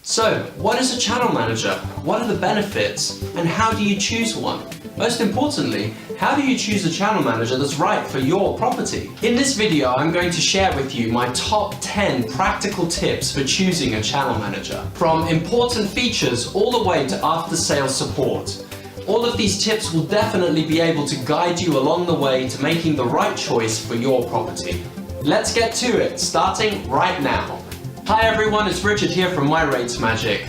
So, what is a channel manager? What are the benefits? And how do you choose one? Most importantly, how do you choose a channel manager that's right for your property? In this video, I'm going to share with you my top 10 practical tips for choosing a channel manager. From important features all the way to after-sales support. All of these tips will definitely be able to guide you along the way to making the right choice for your property. Let's get to it, starting right now. Hi everyone, it's Richard here from My Rates Magic.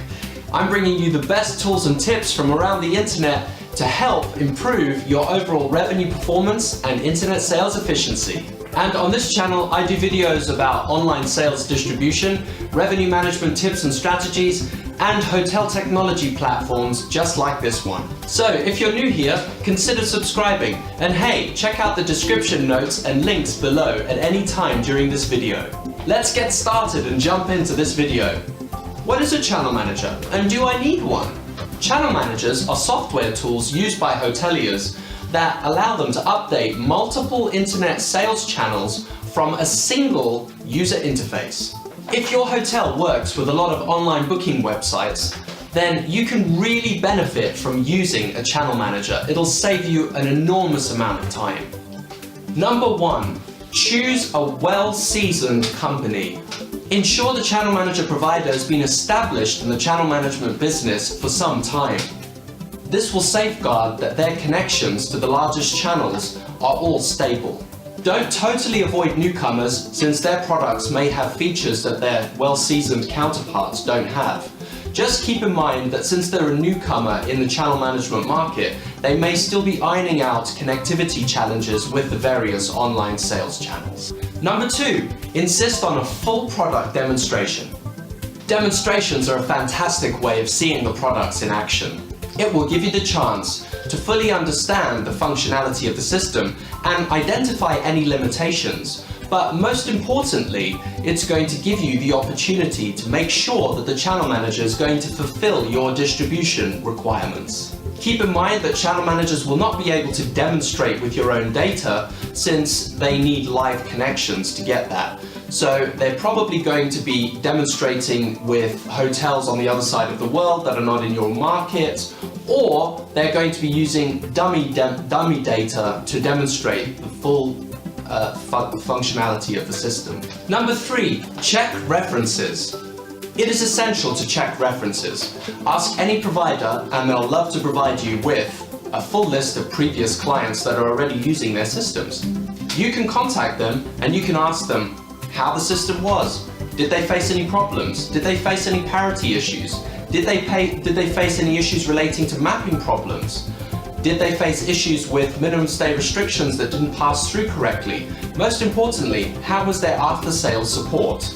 I'm bringing you the best tools and tips from around the internet to help improve your overall revenue performance and internet sales efficiency. And on this channel, I do videos about online sales distribution, revenue management tips and strategies, and hotel technology platforms just like this one. So if you're new here, consider subscribing. And hey, check out the description notes and links below at any time during this video. Let's get started and jump into this video. What is a channel manager, and do I need one? Channel managers are software tools used by hoteliers that allow them to update multiple internet sales channels from a single user interface. If your hotel works with a lot of online booking websites, then you can really benefit from using a channel manager. It'll save you an enormous amount of time. Number 1. Choose a well-seasoned company. Ensure the channel manager provider has been established in the channel management business for some time. This will safeguard that their connections to the largest channels are all stable. Don't totally avoid newcomers, since their products may have features that their well-seasoned counterparts don't have. Just keep in mind that since they're a newcomer in the channel management market, they may still be ironing out connectivity challenges with the various online sales channels. Number 2, insist on a full product demonstration. Demonstrations are a fantastic way of seeing the products in action. It will give you the chance to fully understand the functionality of the system and identify any limitations. But most importantly, it's going to give you the opportunity to make sure that the channel manager is going to fulfill your distribution requirements. Keep in mind that channel managers will not be able to demonstrate with your own data, since they need live connections to get that. So they're probably going to be demonstrating with hotels on the other side of the world that are not in your market, or they're going to be using dummy data to demonstrate the full functionality of the system. Number 3, check references. It is essential to check references. Ask any provider and they'll love to provide you with a full list of previous clients that are already using their systems. You can contact them and you can ask them how the system was. Did they face any problems? Did they face any parity issues? Did they face any issues relating to mapping problems? Did they face issues with minimum stay restrictions that didn't pass through correctly? Most importantly, how was their after-sales support?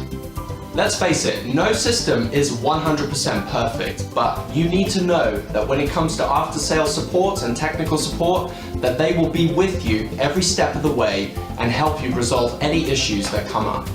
Let's face it, no system is 100% perfect, but you need to know that when it comes to after-sales support and technical support, that they will be with you every step of the way and help you resolve any issues that come up.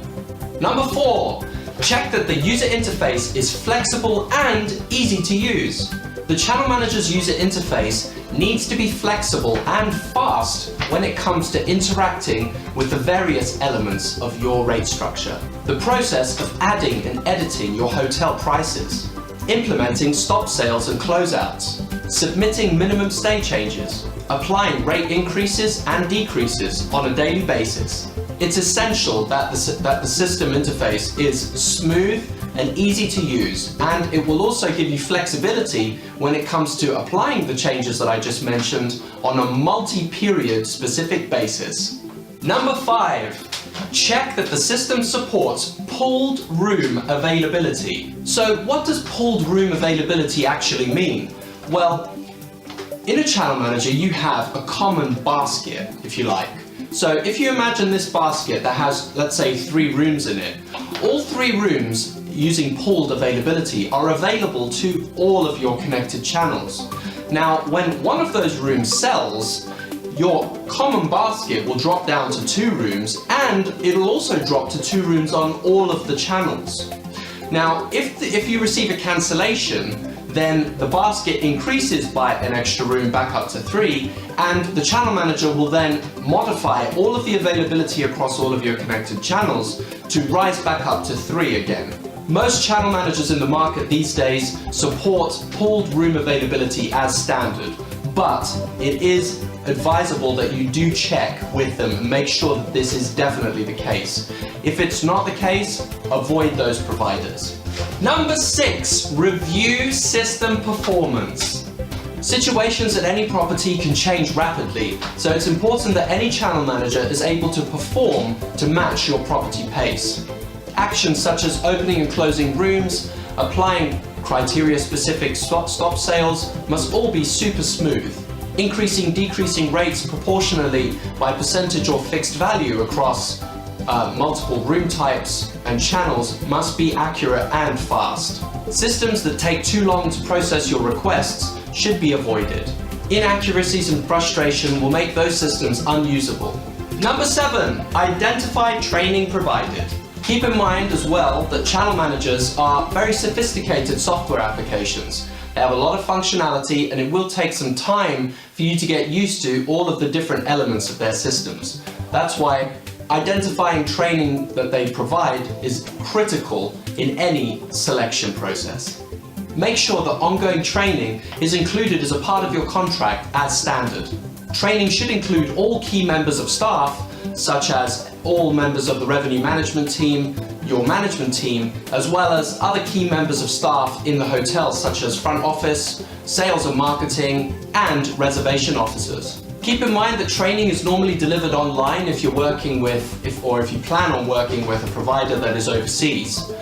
Number 4, check that the user interface is flexible and easy to use. The channel manager's user interface needs to be flexible and fast when it comes to interacting with the various elements of your rate structure. The process of adding and editing your hotel prices, implementing stop sales and closeouts, submitting minimum stay changes, applying rate increases and decreases on a daily basis. It's essential that the system interface is smooth and easy to use, and it will also give you flexibility when it comes to applying the changes that I just mentioned on a multi-period specific basis. Number 5, check that the system supports pooled room availability. So what does pooled room availability actually mean? Well, in a channel manager you have a common basket, if you like. So if you imagine this basket that has, let's say, 3 rooms in it, all 3 rooms using pooled availability are available to all of your connected channels. Now, when one of those rooms sells, your common basket will drop down to 2 rooms, and it'll also drop to 2 rooms on all of the channels. Now, if you receive a cancellation, then the basket increases by an extra room back up to 3, and the channel manager will then modify all of the availability across all of your connected channels to rise back up to 3 again. Most channel managers in the market these days support pooled room availability as standard, but it is advisable that you do check with them and make sure that this is definitely the case. If it's not the case, avoid those providers. Number 6, review system performance. Situations at any property can change rapidly, so it's important that any channel manager is able to perform to match your property pace. Actions such as opening and closing rooms, applying criteria-specific stop sales must all be super smooth. Increasing, decreasing rates proportionally by percentage or fixed value across multiple room types and channels must be accurate and fast. Systems that take too long to process your requests should be avoided. Inaccuracies and frustration will make those systems unusable. Number 7, identify training provided. Keep in mind as well that channel managers are very sophisticated software applications. They have a lot of functionality and it will take some time for you to get used to all of the different elements of their systems. That's why identifying training that they provide is critical in any selection process. Make sure that ongoing training is included as a part of your contract as standard. Training should include all key members of staff, such as all members of the revenue management team, your management team, as well as other key members of staff in the hotel, such as front office, sales and marketing, and reservation officers. Keep in mind that training is normally delivered online if you're working with, if you plan on working with a provider that is overseas.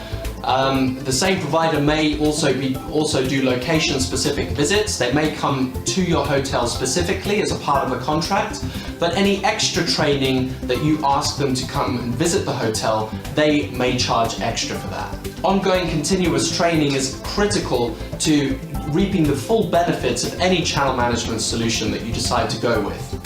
The same provider may also do location-specific visits. They may come to your hotel specifically as a part of a contract, but any extra training that you ask them to come and visit the hotel, they may charge extra for that. Ongoing continuous training is critical to reaping the full benefits of any channel management solution that you decide to go with.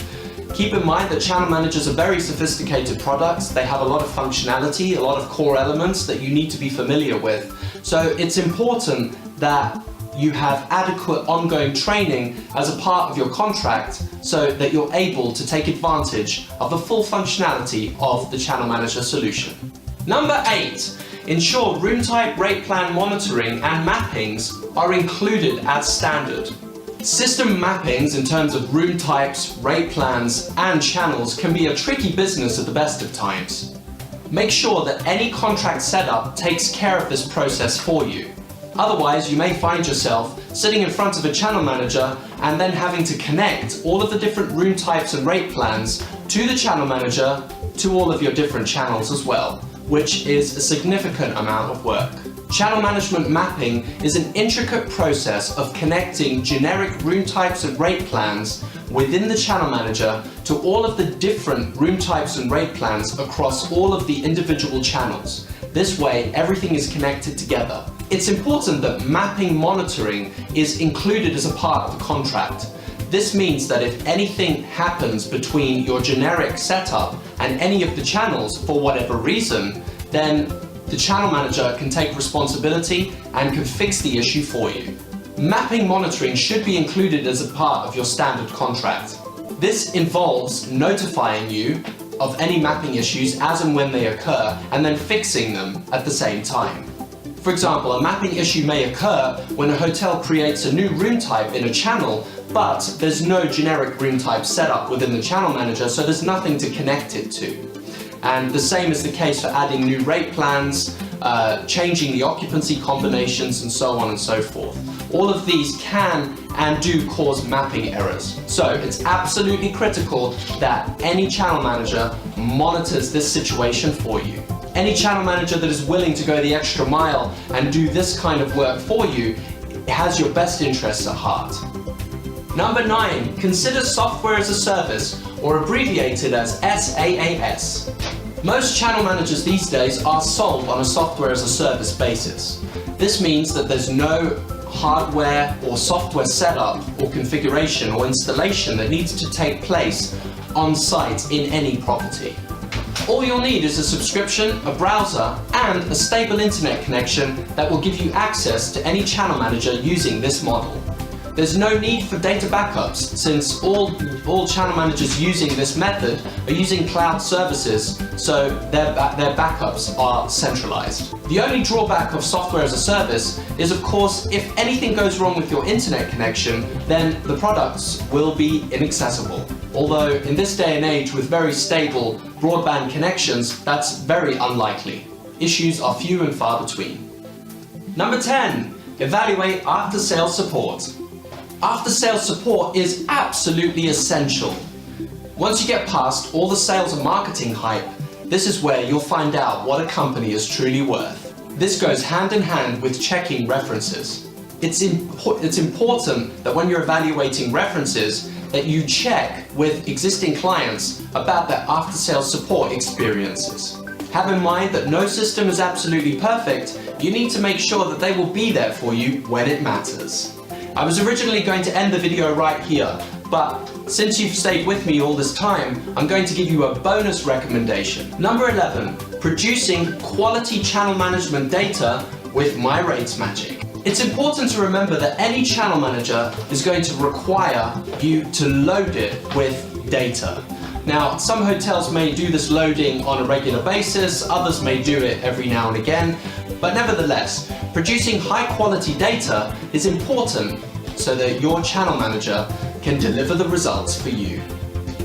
Keep in mind that channel managers are very sophisticated products. They have a lot of functionality, a lot of core elements that you need to be familiar with. So it's important that you have adequate ongoing training as a part of your contract so that you're able to take advantage of the full functionality of the channel manager solution. Number 8, ensure room type, rate plan monitoring and mappings are included as standard. System mappings in terms of room types, rate plans, and channels can be a tricky business at the best of times. Make sure that any contract setup takes care of this process for you. Otherwise, you may find yourself sitting in front of a channel manager and then having to connect all of the different room types and rate plans to the channel manager to all of your different channels as well, which is a significant amount of work. Channel management mapping is an intricate process of connecting generic room types and rate plans within the channel manager to all of the different room types and rate plans across all of the individual channels. This way, everything is connected together. It's important that mapping monitoring is included as a part of the contract. This means that if anything happens between your generic setup and any of the channels for whatever reason, then the channel manager can take responsibility and can fix the issue for you. Mapping monitoring should be included as a part of your standard contract. This involves notifying you of any mapping issues as and when they occur, and then fixing them at the same time. For example, a mapping issue may occur when a hotel creates a new room type in a channel, but there's no generic room type set up within the channel manager, so there's nothing to connect it to. And the same is the case for adding new rate plans, changing the occupancy combinations, and so on and so forth. All of these can and do cause mapping errors. So it's absolutely critical that any channel manager monitors this situation for you. Any channel manager that is willing to go the extra mile and do this kind of work for you has your best interests at heart. Number 9, consider software as a service, or abbreviated as SaaS. Most channel managers these days are sold on a software as a service basis. This means that there's no hardware or software setup or configuration or installation that needs to take place on site in any property. All you'll need is a subscription, a browser, and a stable internet connection that will give you access to any channel manager using this model. There's no need for data backups since all channel managers using this method are using cloud services, so their backups are centralized. The only drawback of software as a service is, of course, if anything goes wrong with your internet connection, then the products will be inaccessible. Although in this day and age with very stable broadband connections, that's very unlikely. Issues are few and far between. Number 10, evaluate after-sales support. After-sales support is absolutely essential. Once you get past all the sales and marketing hype, this is where you'll find out what a company is truly worth. This goes hand in hand with checking references. It's important that when you're evaluating references that you check with existing clients about their after-sales support experiences. Have in mind that no system is absolutely perfect. You need to make sure that they will be there for you when it matters. I was originally going to end the video right here, but since you've stayed with me all this time, I'm going to give you a bonus recommendation. Number 11, producing quality channel management data with MyRatesMagic. It's important to remember that any channel manager is going to require you to load it with data. Now, some hotels may do this loading on a regular basis, others may do it every now and again, but nevertheless, producing high-quality data is important so that your channel manager can deliver the results for you.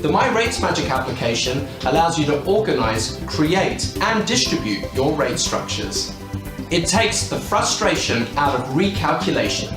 The MyRatesMagic application allows you to organize, create, and distribute your rate structures. It takes the frustration out of recalculation.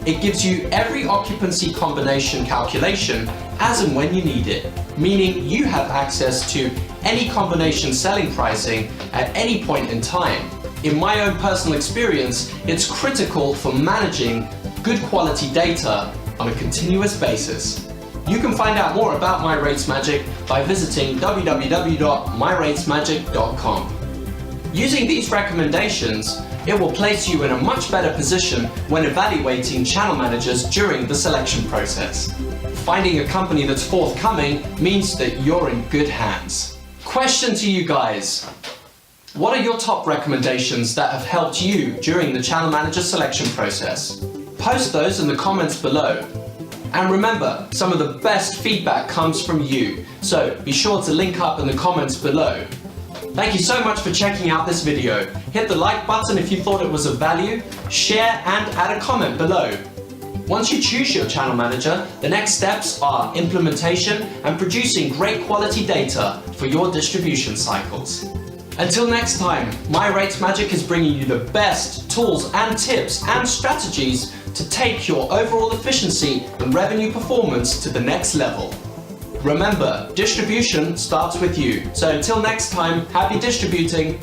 It gives you every occupancy combination calculation as and when you need it, meaning you have access to any combination selling pricing at any point in time. In my own personal experience, it's critical for managing good quality data on a continuous basis. You can find out more about MyRatesMagic by visiting www.myratesmagic.com. Using these recommendations, it will place you in a much better position when evaluating channel managers during the selection process. Finding a company that's forthcoming means that you're in good hands. Question to you guys. What are your top recommendations that have helped you during the channel manager selection process? Post those in the comments below. And remember, some of the best feedback comes from you, so be sure to link up in the comments below. Thank you so much for checking out this video. Hit the like button if you thought it was of value, share and add a comment below. Once you choose your channel manager, the next steps are implementation and producing great quality data for your distribution cycles. Until next time, MyRatesMagic is bringing you the best tools and tips and strategies to take your overall efficiency and revenue performance to the next level. Remember, distribution starts with you. So until next time, happy distributing.